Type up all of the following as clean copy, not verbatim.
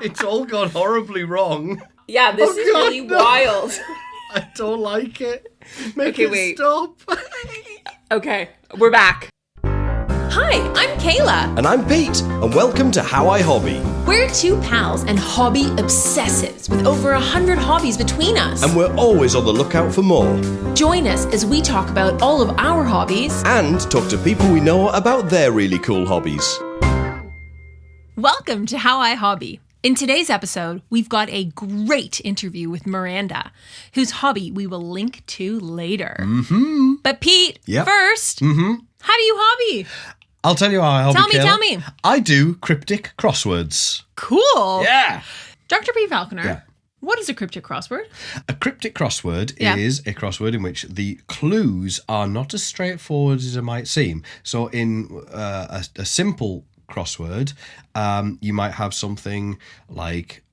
It's all gone horribly wrong. Yeah, this is God, really no. wild. I don't like it. Make Okay, it wait. stop. Okay, we're back. Hi, I'm Kayla. And I'm Pete, and welcome to How I Hobby. We're two pals and hobby obsessives with over 100 hobbies between us. And we're always on the lookout for more. Join us as we talk about all of our hobbies. And talk to people we know about their really cool hobbies. Welcome to How I Hobby. In today's episode, we've got a great interview with Miranda, whose hobby we will link to later. Mm-hmm. But Pete, Yep. first, how do you hobby? I'll tell you how I hobby. Tell me. I do cryptic crosswords. Cool. Yeah. Dr. Pete Falconer, Yeah. what is a cryptic crossword? A cryptic crossword Yeah. is a crossword in which the clues are not as straightforward as it might seem. So in a simple crossword, you might have something like,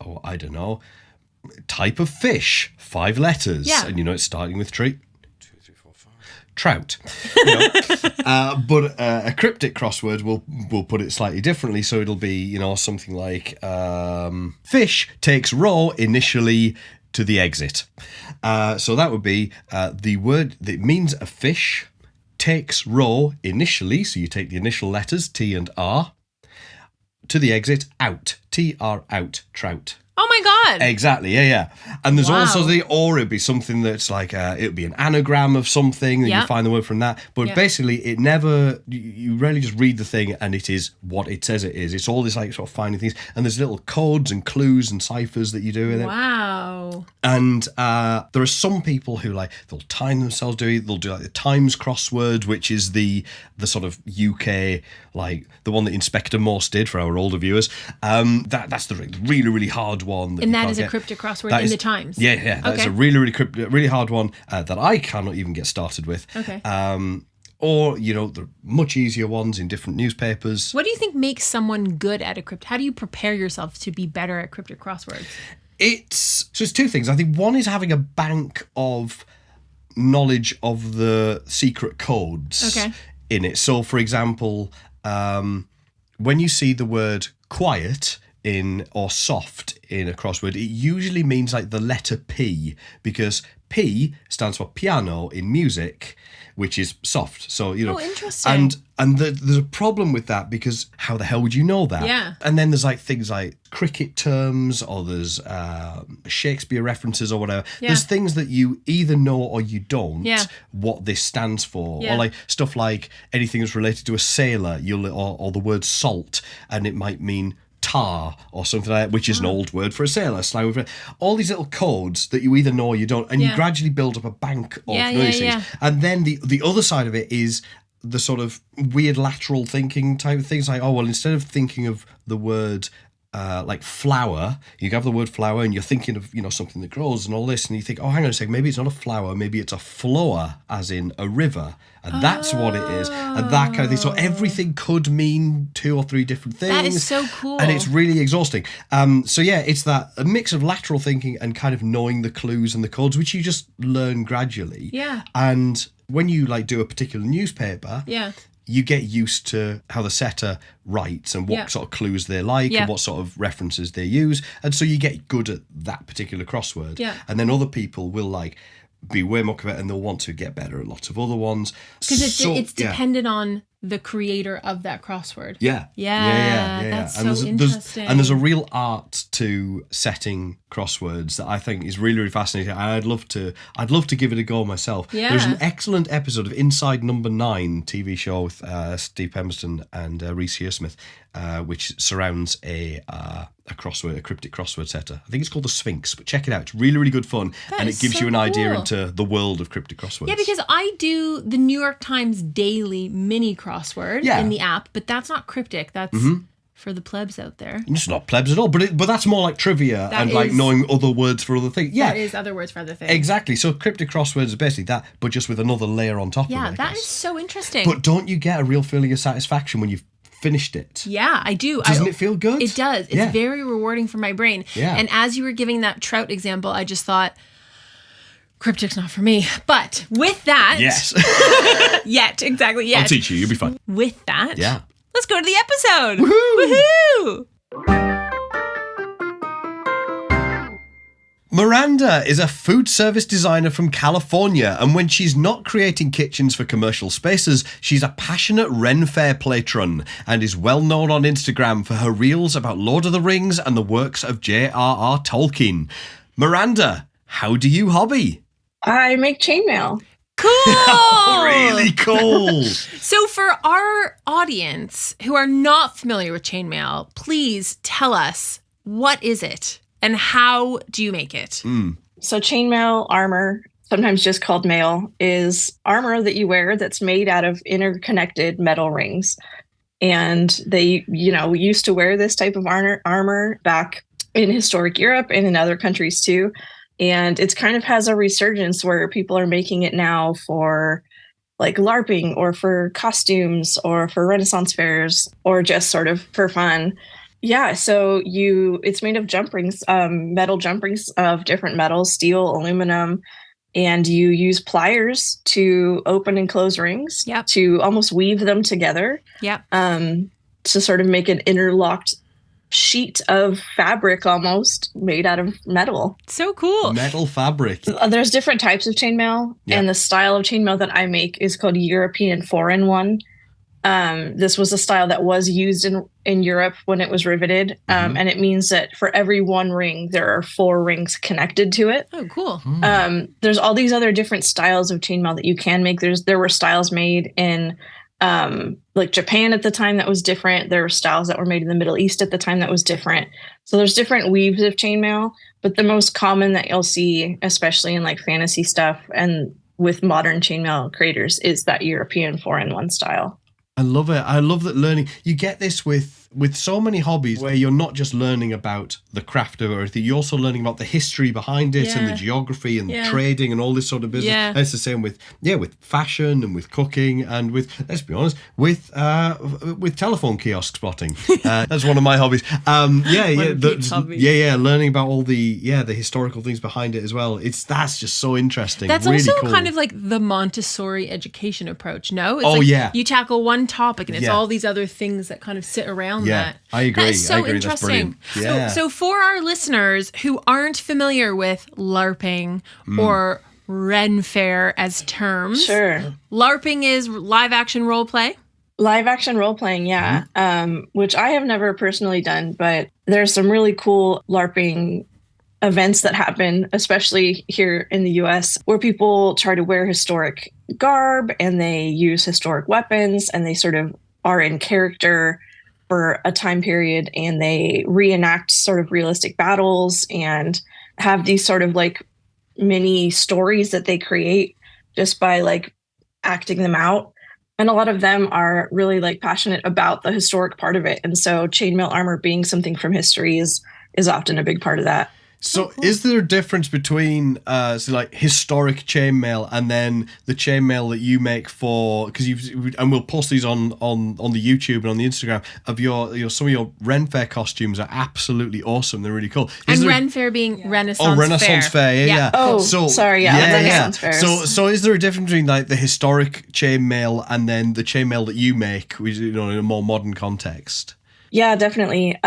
type of fish, 5 letters. Yeah. And it's starting with tree. 2, 3, 4, 5. Trout. But a cryptic crossword will put it slightly differently. So it'll be, something like fish takes row initially to the exit. So that would be the word that means a fish takes row initially. So you take the initial letters, T and R, to the exit, out, TR, out, trout. Oh my God. Exactly, yeah. And there's Wow. also or it'd be something that's like, it would be an anagram of something, and Yeah. you find the word from that. But Yeah. basically, it never, you rarely just read the thing and it is what it says it is. It's all this like sort of finding things. And there's little codes and clues and ciphers that you do with it. Wow. And there are some people who they'll time themselves they'll do like the Times crossword, which is the sort of UK, like the one that Inspector Morse did for our older viewers. That's the really, really hard one. And that is a cryptic crossword in the Times? Yeah. That's Okay. a really, really hard one that I cannot even get started with. Okay. Or, there are much easier ones in different newspapers. What do you think makes someone good at a cryptic? How do you prepare yourself to be better at cryptic crosswords? It's 2 things. I think one is having a bank of knowledge of the secret codes in it. So, for example, when you see the word quiet or soft in a crossword, it usually means like the letter P, because P stands for piano in music, which is soft. So, Oh, interesting. And there's a problem with that, because how the hell would you know that? Yeah. And then there's like things like cricket terms, or there's Shakespeare references or whatever. Yeah. There's things that you either know or you don't what this stands for. Yeah. Or like stuff like anything that's related to a sailor, or the word salt, and it might mean tar or something like that, which is an old word for a sailor, slang word for all these little codes that you either know or you don't, and you gradually build up a bank of these things. And then the other side of it is the sort of weird lateral thinking type of things, like, instead of thinking of the word like flower, you have the word flower and you're thinking of something that grows and all this, and you think, hang on a second, maybe it's not a flower, maybe it's a flower, as in a river, and that's what it is, and that kind of thing. So everything could mean 2 or 3 different things. That is so cool. And it's really exhausting. So yeah, it's a mix of lateral thinking and kind of knowing the clues and the codes, which you just learn gradually. Yeah. And when you do a particular newspaper, you get used to how the setter writes and what sort of clues they like and what sort of references they use. And so you get good at that particular crossword. Yeah. And then other people will be way more of it, and they'll want to get better at lots of other ones. Because it's dependent on the creator of that crossword. Yeah. That's And so interesting. there's a real art to setting crosswords that I think is really, really fascinating. And I'd love to give it a go myself. Yeah. There's an excellent episode of Inside Number 9 TV show with Steve Pemberton and Reese Shearsmith, which surrounds a cryptic crossword setter. I think it's called the Sphinx, but check it out. It's really, really good fun, and it gives so you an idea cool. into the world of cryptic crosswords. Yeah, because I do the New York Times Daily mini crossword in the app, but that's not cryptic. That's for the plebs out there. It's not plebs at all, but that's more like trivia and like knowing other words for other things. Yeah, that is other words for other things. Exactly. So cryptic crosswords is basically that, but just with another layer on top of it. Yeah, I that guess. is so interesting. But don't you get a real feeling of satisfaction when you've finished it? Yeah, I do. Doesn't it feel good? It does. It's very rewarding for my brain. Yeah. And as you were giving that trout example, I just thought, cryptic's not for me. But with that... Yes. Yet. I'll teach you. You'll be fine. With that... Yeah. Let's go to the episode. Woohoo! Woohoo! Miranda is a food service designer from California, and when she's not creating kitchens for commercial spaces, she's a passionate Ren Fair patron and is well known on Instagram for her reels about Lord of the Rings and the works of J.R.R. Tolkien. Miranda, how do you hobby? I make chainmail. Cool! Really cool. So for our audience who are not familiar with chainmail, please tell us, what is it and how do you make it? So chainmail armor, sometimes just called mail, is armor that you wear that's made out of interconnected metal rings. And they, used to wear this type of armor back in historic Europe and in other countries too. And it's kind of has a resurgence where people are making it now for like LARPing or for costumes or for Renaissance fairs or just sort of for fun. Yeah, so it's made of jump rings, metal jump rings of different metals, steel, aluminum, and you use pliers to open and close rings to almost weave them together. To sort of make an interlocked sheet of fabric almost made out of metal. So cool. Metal fabric. There's different types of chainmail, and the style of chainmail that I make is called European 4-in-1. This was a style that was used in Europe when it was riveted, and it means that for every one ring, there are 4 rings connected to it. Oh, cool. There's all these other different styles of chainmail that you can make. There were styles made in like Japan at the time that was different. There were styles that were made in the Middle East at the time that was different. So there's different weaves of chainmail, but the most common that you'll see, especially in like fantasy stuff and with modern chainmail creators, is that European 4-in-1 style. I love it. I love that learning. You get this with so many hobbies where you're not just learning about the craft of everything, you're also learning about the history behind it and the geography and trading and all this sort of business. And it's the same with fashion and with cooking and with, let's be honest, with telephone kiosk spotting. That's one of my hobbies. Learning about all the historical things behind it as well. That's just so interesting. That's really also cool. kind of like the Montessori education approach, no? You tackle one topic and it's all these other things that kind of sit around that. I agree. That's so I agree. interesting. That's brilliant. So for our listeners who aren't familiar with LARPing or Ren Fair as terms, sure. LARPing is live action role play. Live action role playing, which I have never personally done, but there's some really cool LARPing events that happen, especially here in the US, where people try to wear historic garb and they use historic weapons and they sort of are in character for a time period and they reenact sort of realistic battles and have these sort of like mini stories that they create just by like acting them out. And a lot of them are really like passionate about the historic part of it. And so chainmail armor being something from history is often a big part of that. So is there a difference between historic chainmail and then the chainmail that you make for, because and we'll post these on the YouTube and on the Instagram of your some of your Ren Fair costumes are absolutely awesome. They're really cool. And Ren Fair being Renaissance Fair. Yeah. Oh, sorry. Renaissance Fair. So is there a difference between like the historic chainmail and then the chainmail that you make, which, in a more modern context? Yeah, definitely.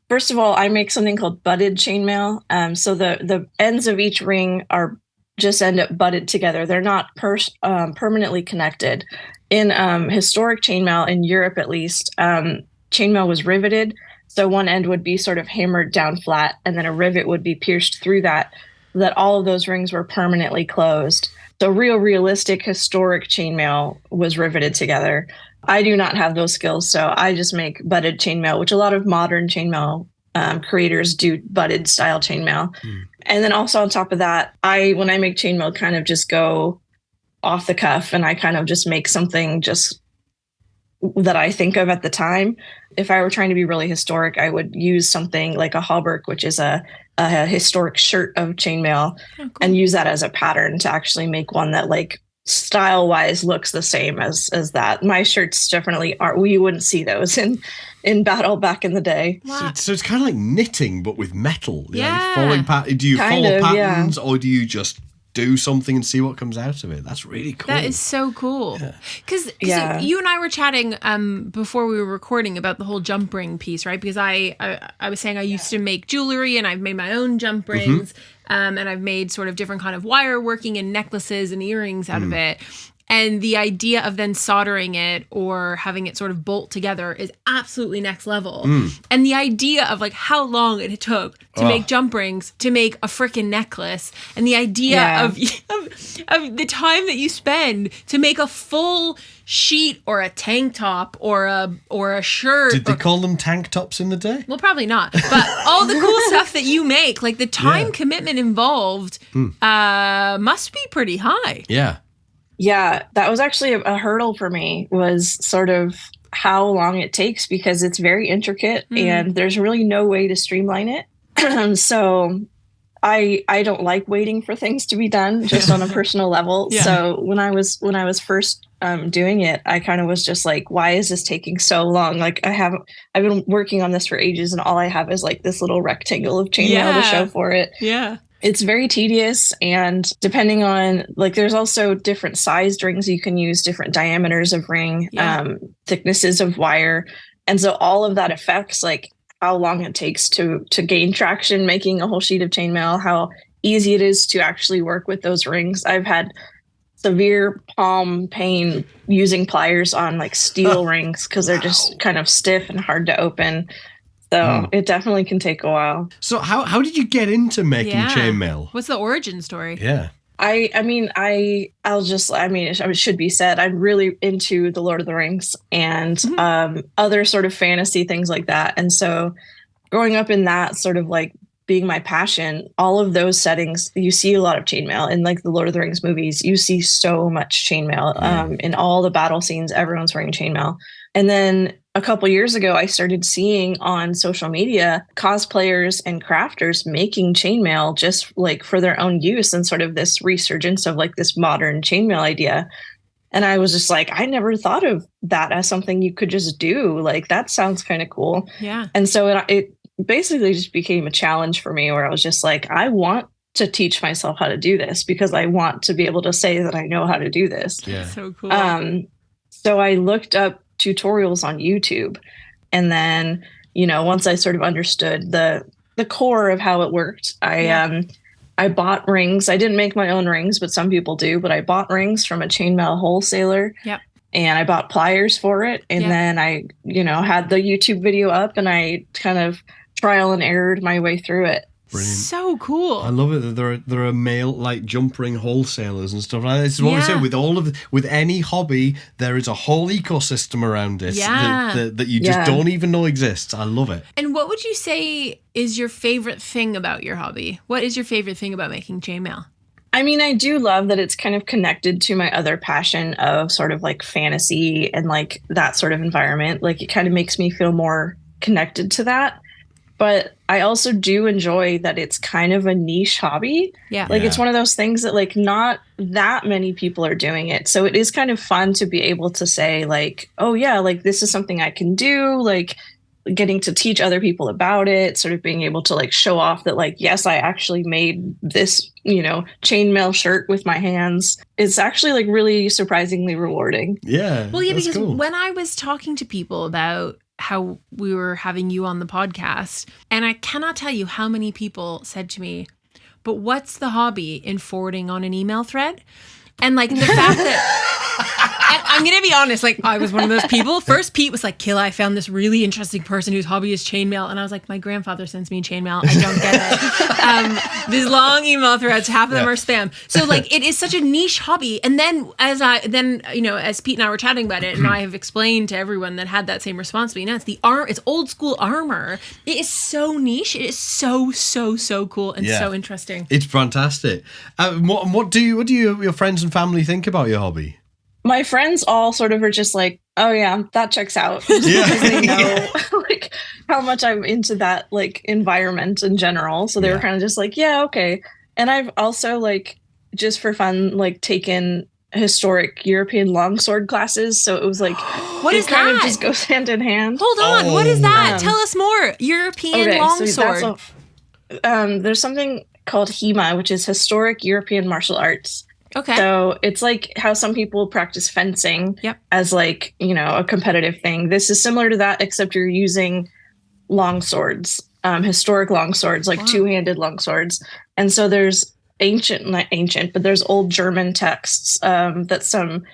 First of all, I make something called butted chainmail. So the ends of each ring end up butted together. They're not permanently connected. In historic chainmail, in Europe at least, chainmail was riveted. So one end would be sort of hammered down flat, and then a rivet would be pierced through that all of those rings were permanently closed. So realistic historic chainmail was riveted together. I do not have those skills, so I just make butted chainmail, which a lot of modern chainmail creators do, butted style chainmail. And then also on top of that, when I make chainmail, kind of just go off the cuff, and I kind of just make something just that I think of at the time. If I were trying to be really historic, I would use something like a hauberk, which is a historic shirt of chainmail, and use that as a pattern to actually make one that like style wise looks the same as that. My shirts definitely are. You wouldn't see those in battle back in the day. Wow. So it's kind of like knitting, but with metal. Yeah. Do you follow patterns or do you just do something and see what comes out of it. That's really cool. That is so cool. Because you and I were chatting before we were recording about the whole jump ring piece, right? Because I was saying I used to make jewelry and I've made my own jump rings, and I've made sort of different kind of wire working and necklaces and earrings out of it. And the idea of then soldering it or having it sort of bolt together is absolutely next level. And the idea of like how long it took to make jump rings, to make a freaking necklace, and the idea of the time that you spend to make a full sheet or a tank top or a shirt. Did they call them tank tops in the day? Well, probably not. But all the cool stuff that you make, like the time commitment involved must be pretty high. Yeah. Yeah, that was actually a hurdle for me, was sort of how long it takes, because it's very intricate and there's really no way to streamline it. So I don't like waiting for things to be done just on a personal level. Yeah. So when I was first doing it, I kind of was just like, why is this taking so long? Like I've been working on this for ages and all I have is like this little rectangle of chainmail to show for it. Yeah. It's very tedious, and depending on, like, there's also different sized rings you can use, different diameters of ring, thicknesses of wire. And so all of that affects like how long it takes to gain traction making a whole sheet of chainmail, how easy it is to actually work with those rings. I've had severe palm pain using pliers on like steel rings because they're just kind of stiff and hard to open. So it definitely can take a while. So how did you get into making chainmail? What's the origin story? Yeah. It should be said, I'm really into the Lord of the Rings and other sort of fantasy things like that. And so growing up in that sort of like being my passion, all of those settings, you see a lot of chainmail in like the Lord of the Rings movies. You see so much chainmail in all the battle scenes. Everyone's wearing chainmail. And then a couple years ago, I started seeing on social media cosplayers and crafters making chainmail just like for their own use, and sort of this resurgence of like this modern chainmail idea. And I was just like, I never thought of that as something you could just do. Like, that sounds kind of cool. Yeah. And so it basically just became a challenge for me, where I was just like, I want to teach myself how to do this because I want to be able to say that I know how to do this. Yeah. So cool. So I looked up tutorials on YouTube. And then, once I sort of understood the core of how it worked, I bought rings. I didn't make my own rings, but some people do. But I bought rings from a chainmail wholesaler. Yep. And I bought pliers for it. And then I, had the YouTube video up and I kind of trial and errored my way through it. Brilliant. So cool. I love it that there are male like jump ring wholesalers and stuff like that. This is what I say with any hobby, there is a whole ecosystem around it that you just don't even know exists. I love it. And what would you say is your favorite thing about your hobby? What is your favorite thing about making chainmail? I mean, I do love that it's kind of connected to my other passion of sort of like fantasy and like that sort of environment. Like, it kind of makes me feel more connected to that. But I also do enjoy that it's kind of a niche hobby. Yeah. Like, it's one of those things that like not that many people are doing it. So it is kind of fun to be able to say like, oh yeah, like this is something I can do. Like, getting to teach other people about it, sort of being able to like show off that like, yes, I actually made this, chainmail shirt with my hands. It's actually like really surprisingly rewarding. Yeah. Well, yeah, because when I was talking to people about how we were having you on the podcast, and I cannot tell you how many people said to me, but what's the hobby in forwarding on an email thread? And like the fact that I'm going to be honest, like I was one of those people. First, Pete was like, Kayla, I found this really interesting person whose hobby is chainmail. And I was like, my grandfather sends me chainmail. I don't get it. These long email threads, half of them are spam. So like, it is such a niche hobby. And then as Pete and I were chatting about it, and I have explained to everyone that had that same response to me, it's old school armor. It is so niche. It is so, so, so cool and so interesting. It's fantastic. What do your friends and family think about your hobby? My friends all sort of are just like, oh yeah, that checks out. Just because they know like how much I'm into that like environment in general. So they were kind of just like, yeah, okay. And I've also like, just for fun, like taken historic European longsword classes. So it was like, what is kind that? of just goes hand in hand. Hold on, what is that? Tell us more. European longsword. So there's something, called HEMA, which is Historic European Martial Arts. Okay. So it's like how some people practice fencing as like, a competitive thing. This is similar to that, except you're using long swords, historic long swords, like two-handed long swords. And so there's not ancient, but there's old German texts that some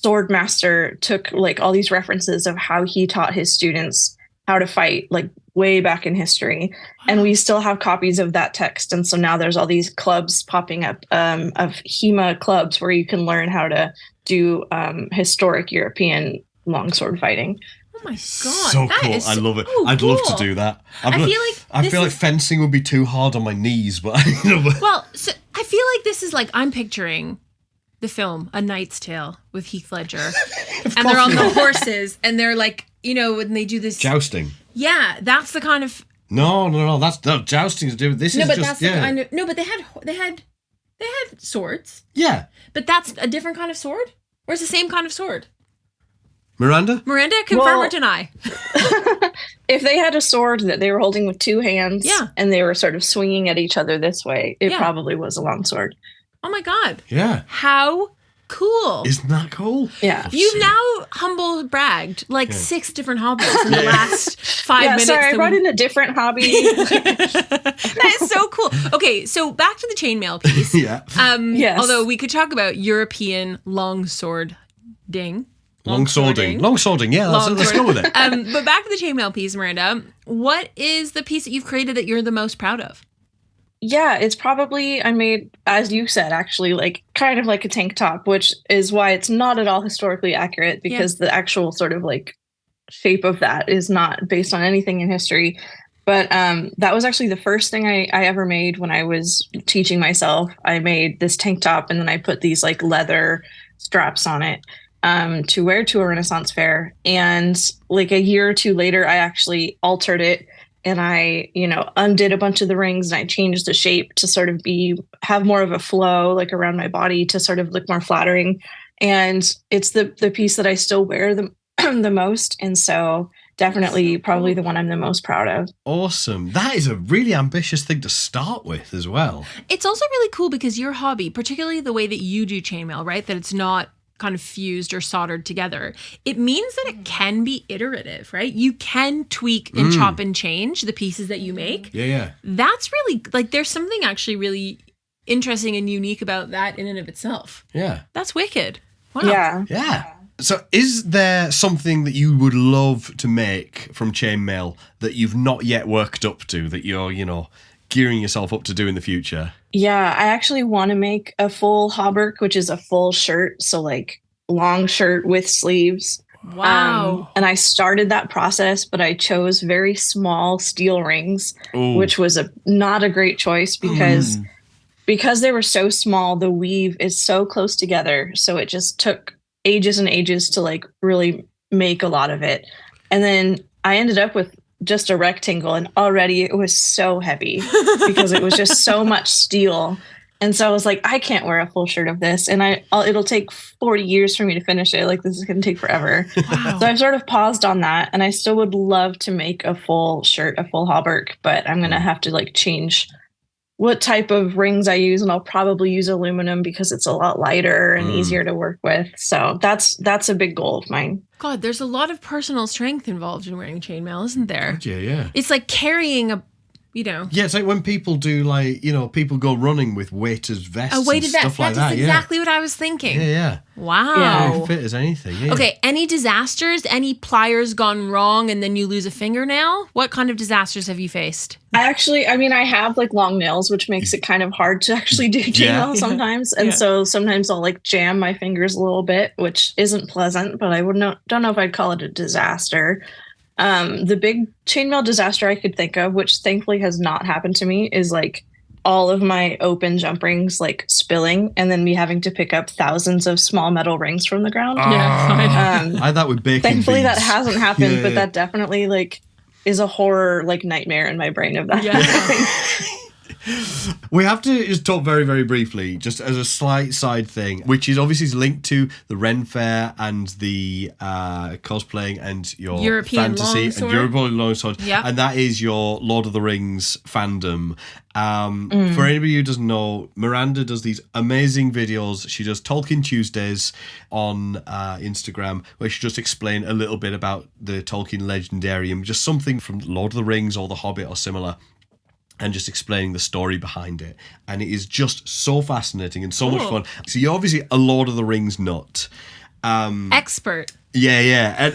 sword master took like all these references of how he taught his students how to fight, like way back in history. And we still have copies of that text. And so now there's all these clubs popping up of HEMA clubs where you can learn how to do historic European longsword fighting. Oh my god, so cool! I love it. I'd love to do that. I feel like fencing would be too hard on my knees, but well, so I feel like this is like I'm picturing the film A Knight's Tale with Heath Ledger, and they're on the horses, and they're like, when they do this jousting. Yeah, that's the kind of. No. That's jousting to do. This is but just that's the kind of. No, but they had swords. Yeah, but that's a different kind of sword, or it's the same kind of sword. Miranda, confirm or deny? If they had a sword that they were holding with two hands, and they were sort of swinging at each other this way, it probably was a long sword. Oh my god! Yeah, how cool! Isn't that cool? Yeah, you've now humble bragged like 6 different hobbies in the last 5 minutes. Sorry, I brought in a different hobby. That is so cool. Okay, so back to the chainmail piece. Yes. Although we could talk about European longsword ding. Longswording, yeah, let's go with it. But back to the chainmail piece, Miranda. What is the piece that you've created that you're the most proud of? Yeah, it's probably, I made, as you said, actually, like kind of like a tank top, which is why it's not at all historically accurate, because the actual sort of like shape of that is not based on anything in history. But that was actually the first thing I ever made when I was teaching myself. I made this tank top, and then I put these like leather straps on it. To wear to a Renaissance fair. And like a year or two later, I actually altered it, and I, undid a bunch of the rings, and I changed the shape to sort of have more of a flow like around my body to sort of look more flattering. And it's the piece that I still wear the most. And so definitely probably the one I'm the most proud of. Awesome. That is a really ambitious thing to start with as well. It's also really cool because your hobby, particularly the way that you do chainmail, right? That it's not kind of fused or soldered together, it means that it can be iterative, right? You can tweak and chop and change the pieces that you make. Yeah. That's really, like, there's something actually really interesting and unique about that in and of itself. Yeah. That's wicked. Wow. Yeah. So is there something that you would love to make from chainmail that you've not yet worked up to, that you're, gearing yourself up to do in the future? Yeah, I actually want to make a full hauberk, which is a full shirt. So like long shirt with sleeves. Wow. And I started that process, but I chose very small steel rings, which was not a great choice because they were so small, the weave is so close together. So it just took ages and ages to like really make a lot of it. And then I ended up with just a rectangle, and already it was so heavy because it was just so much steel. And so I was like, I can't wear a full shirt of this, and it'll take 40 years for me to finish it. Like, this is going to take forever. Wow. So I've sort of paused on that, and I still would love to make a full shirt, a full hauberk, but I'm going to have to like change what type of rings I use, and I'll probably use aluminum because it's a lot lighter and easier to work with. So that's a big goal of mine. God, there's a lot of personal strength involved in wearing chainmail, isn't there? Yeah. It's like carrying a, Yeah, it's like when people do people go running with weighted vests and stuff like that. That's exactly what I was thinking. Yeah. Wow. Yeah, fit as anything. Yeah. Okay, any disasters? Any pliers gone wrong and then you lose a fingernail? What kind of disasters have you faced? I have like long nails, which makes it kind of hard to actually do chainmail sometimes. And so sometimes I'll like jam my fingers a little bit, which isn't pleasant, but I don't know if I'd call it a disaster. The big chainmail disaster I could think of, which thankfully has not happened to me, is like all of my open jump rings like spilling and then me having to pick up thousands of small metal rings from the ground. I had that with baking thankfully beads. That hasn't happened, but that definitely like is a horror like nightmare in my brain of that. We have to just talk very, very briefly, just as a slight side thing, which is obviously linked to the Ren Fair and the cosplaying and your European fantasy longsword. and European longsword, Yep. and that is your Lord of the Rings fandom. For anybody who doesn't know, Miranda does these amazing videos. She does Tolkien Tuesdays on Instagram, where she just explain a little bit about the Tolkien Legendarium, just something from Lord of the Rings or The Hobbit or similar, and just explaining the story behind it. And it is just so fascinating and so much fun. So you're obviously a Lord of the Rings nut. Expert. Yeah, an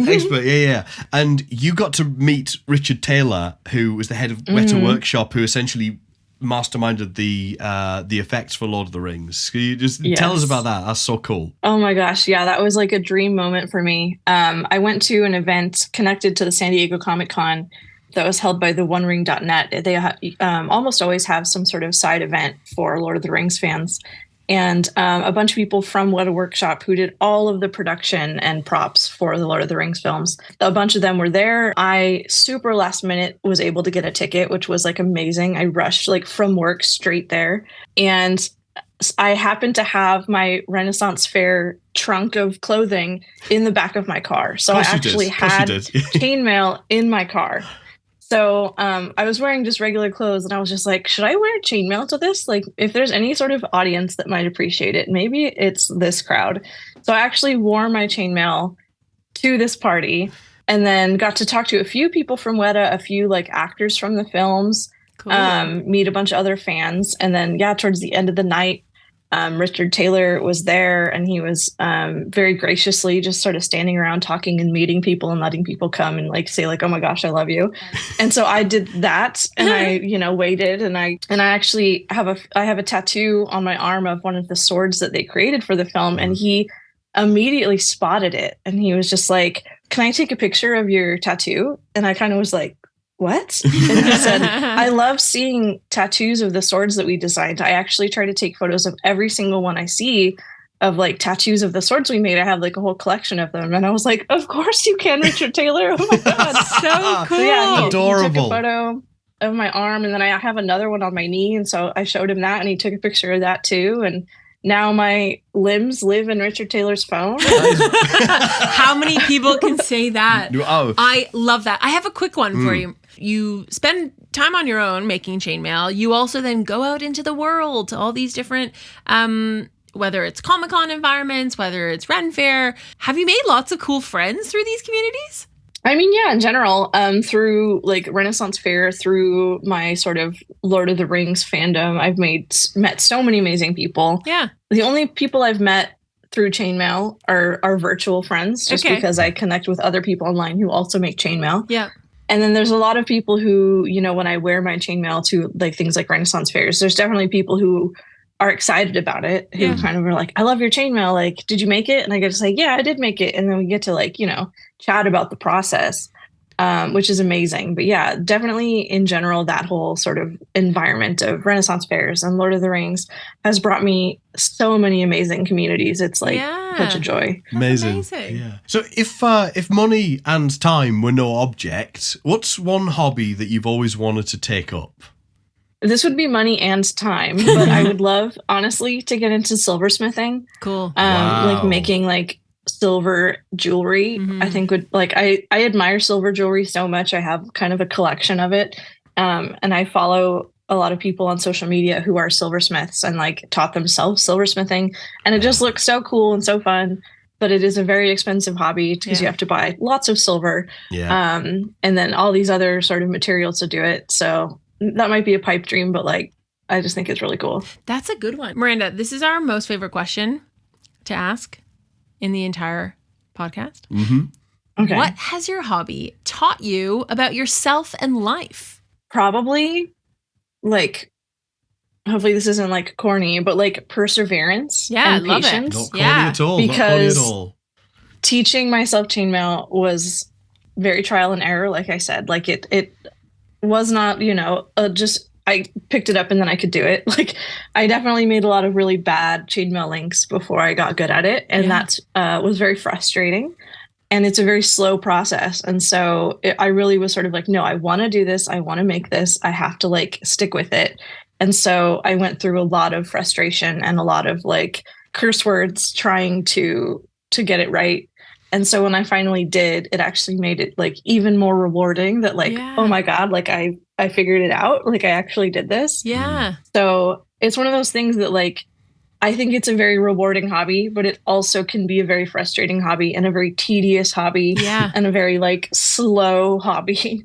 expert, yeah. And you got to meet Richard Taylor, who was the head of Weta Workshop, who essentially masterminded the effects for Lord of the Rings. Can you just tell us about that? That's so cool. Oh my gosh, yeah, that was like a dream moment for me. I went to an event connected to the San Diego Comic-Con that was held by the OneRing.net. They almost always have some sort of side event for Lord of the Rings fans. And a bunch of people from Weta Workshop who did all of the production and props for the Lord of the Rings films. A bunch of them were there. I super last minute was able to get a ticket, which was like amazing. I rushed like from work straight there. And I happened to have my Renaissance Fair trunk of clothing in the back of my car. So I actually had chainmail in my car. So I was wearing just regular clothes and I was just like, should I wear chainmail to this? Like, if there's any sort of audience that might appreciate it, maybe it's this crowd. So I actually wore my chainmail to this party and then got to talk to a few people from Weta, a few like actors from the films, meet a bunch of other fans. And then, towards the end of the night, Richard Taylor was there and he was very graciously just sort of standing around talking and meeting people and letting people come and like say like, oh my gosh, I love you. And so I did that and I, waited and I actually have a tattoo on my arm of one of the swords that they created for the film. And he immediately spotted it. And he was just like, can I take a picture of your tattoo? And I kind of was like, what? And he said, I love seeing tattoos of the swords that we designed. I actually try to take photos of every single one I see of like tattoos of the swords we made. I have like a whole collection of them. And I was like, of course you can, Richard Taylor. Oh my God. So cool. So yeah, Adorable. he took a photo of my arm and then I have another one on my knee. And so I showed him that and he took a picture of that too. And now my limbs live in Richard Taylor's phone. How many people can say that? Oh. I love that. I have a quick one for you. You spend time on your own making chainmail. You also then go out into the world to all these different, whether it's Comic-Con environments, whether it's Ren Fair. Have you made lots of cool friends through these communities? I mean, yeah, in general, through like Renaissance Fair, through my sort of Lord of the Rings fandom, I've met so many amazing people. Yeah. The only people I've met through chainmail are virtual friends, just because I connect with other people online who also make chainmail. Yeah. And then there's a lot of people who, when I wear my chainmail to like things like Renaissance fairs, there's definitely people who are excited about it, who kind of are like, I love your chainmail. Like, did you make it? And I get to say, yeah, I did make it. And then we get to like, chat about the process, which is amazing. But yeah, definitely in general, that whole sort of environment of Renaissance fairs and Lord of the Rings has brought me so many amazing communities. It's like such a joy. Amazing. Yeah. So if money and time were no object, what's one hobby that you've always wanted to take up? This would be money and time, but I would love, honestly, to get into silversmithing. Cool. Like making like silver jewelry. I think would like I admire silver jewelry so much. I have kind of a collection of it. And I follow a lot of people on social media who are silversmiths and like taught themselves silversmithing. And it just looks so cool and so fun. But it is a very expensive hobby because you have to buy lots of silver. Yeah. And then all these other sort of materials to do it. So that might be a pipe dream, but like I just think it's really cool. That's a good one. Miranda, this is our most favorite question to ask in the entire podcast. Okay. What has your hobby taught you about yourself and life? Probably like, hopefully this isn't like corny, but like perseverance and patience. Not corny at all. Because not corny at all. Teaching myself chainmail was very trial and error. Like I said, like it was not, just I picked it up and then I could do it. Like I definitely made a lot of really bad chainmail links before I got good at it. And that was very frustrating. and it's a very slow process. And so I really was sort of like, no, I want to do this. I want to make this. I have to like stick with it. And so I went through a lot of frustration and a lot of like curse words trying to get it right. And so when I finally did, it actually made it like even more rewarding that like, oh my God, like I figured it out. Like I actually did this. Yeah. So it's one of those things that like, I think it's a very rewarding hobby, but it also can be a very frustrating hobby and a very tedious hobby and a very like slow hobby.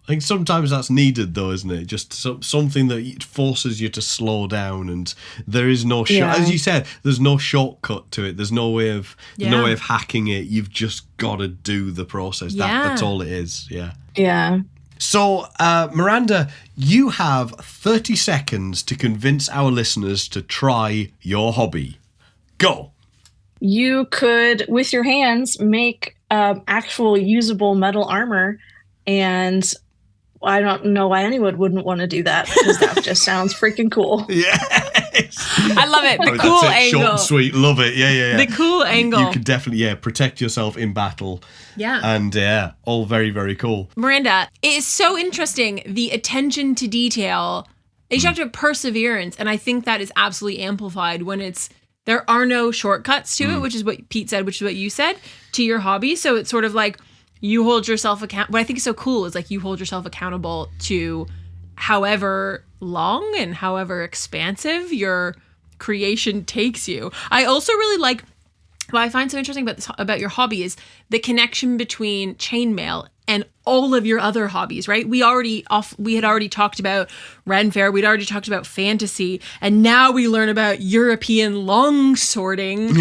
I think sometimes that's needed, though, isn't it? Just something that forces you to slow down, and there is no as you said, there's no shortcut to it. There's no way of hacking it. You've just got to do the process. That's all it is. Yeah. Yeah. So, Miranda, you have 30 seconds to convince our listeners to try your hobby. Go. You could, with your hands, make actual usable metal armor, and I don't know why anyone wouldn't want to do that, because that just sounds freaking cool. Yes. I love it. The cool angle. Short and sweet. Love it. Yeah. The cool angle. You can definitely, protect yourself in battle. Yeah. And all very, very cool. Miranda, it is so interesting, the attention to detail. You talked about perseverance, and I think that is absolutely amplified when there are no shortcuts to it, which is what Pete said, which is what you said, to your hobby. So it's sort of like, you hold yourself accountable. What I think is so cool is like you hold yourself accountable to however long and however expansive your creation takes you. I also really like, what I find so interesting about your hobby is the connection between chainmail and all of your other hobbies, right? We had already talked about Ren Fair, we'd already talked about fantasy, and now we learn about European long sorting.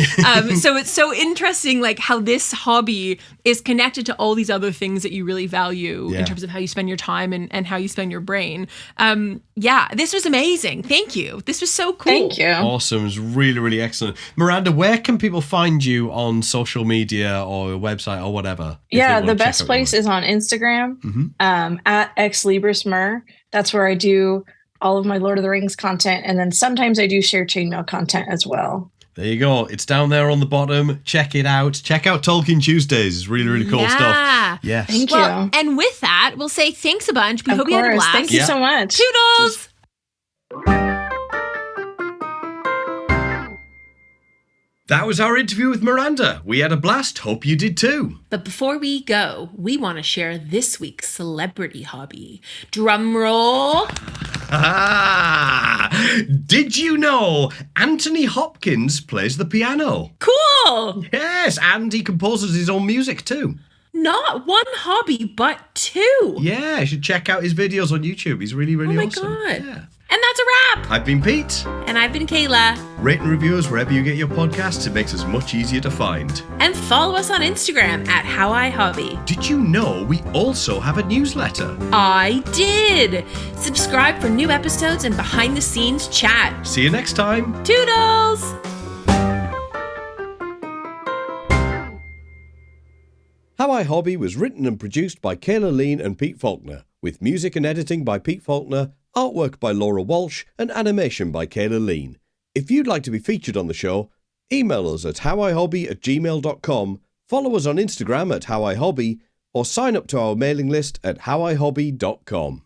So it's so interesting, like how this hobby is connected to all these other things that you really value in terms of how you spend your time and how you spend your brain. This was amazing. Thank you. This was so cool. Thank you. Awesome. It was really, really excellent. Miranda, where can people find you on social media or your website or whatever? Yeah, the best place is on Instagram, at xlibrismer. That's where I do all of my Lord of the Rings content, and then sometimes I do share chainmail content as well. There you go. It's down there on the bottom. Check it out. Check out Tolkien Tuesdays. It's really, really cool stuff. Yes. Thank you. And with that, we'll say thanks a bunch. We hope you had a blast. Thank you so much. Toodles! That was our interview with Miranda. We had a blast. Hope you did too. But before we go, we want to share this week's celebrity hobby. Drum roll. Did you know Anthony Hopkins plays the piano? Cool. Yes, and he composes his own music too. Not one hobby, but two. Yeah, you should check out his videos on YouTube. He's really, really awesome. Oh my God. Yeah. And that's a wrap. I've been Pete. And I've been Kayla. Rate and review us wherever you get your podcasts. It makes us much easier to find. And follow us on Instagram at howihobby. Did you know we also have a newsletter? I did. Subscribe for new episodes and behind the scenes chat. See you next time. Toodles! How I Hobby was written and produced by Kayla Lean and Pete Falconer, with music and editing by Pete Falconer, artwork by Laura Walsh, and animation by Kayla Lean. If you'd like to be featured on the show, email us at howihobby@gmail.com, follow us on Instagram at howihobby, or sign up to our mailing list at howihobby.com.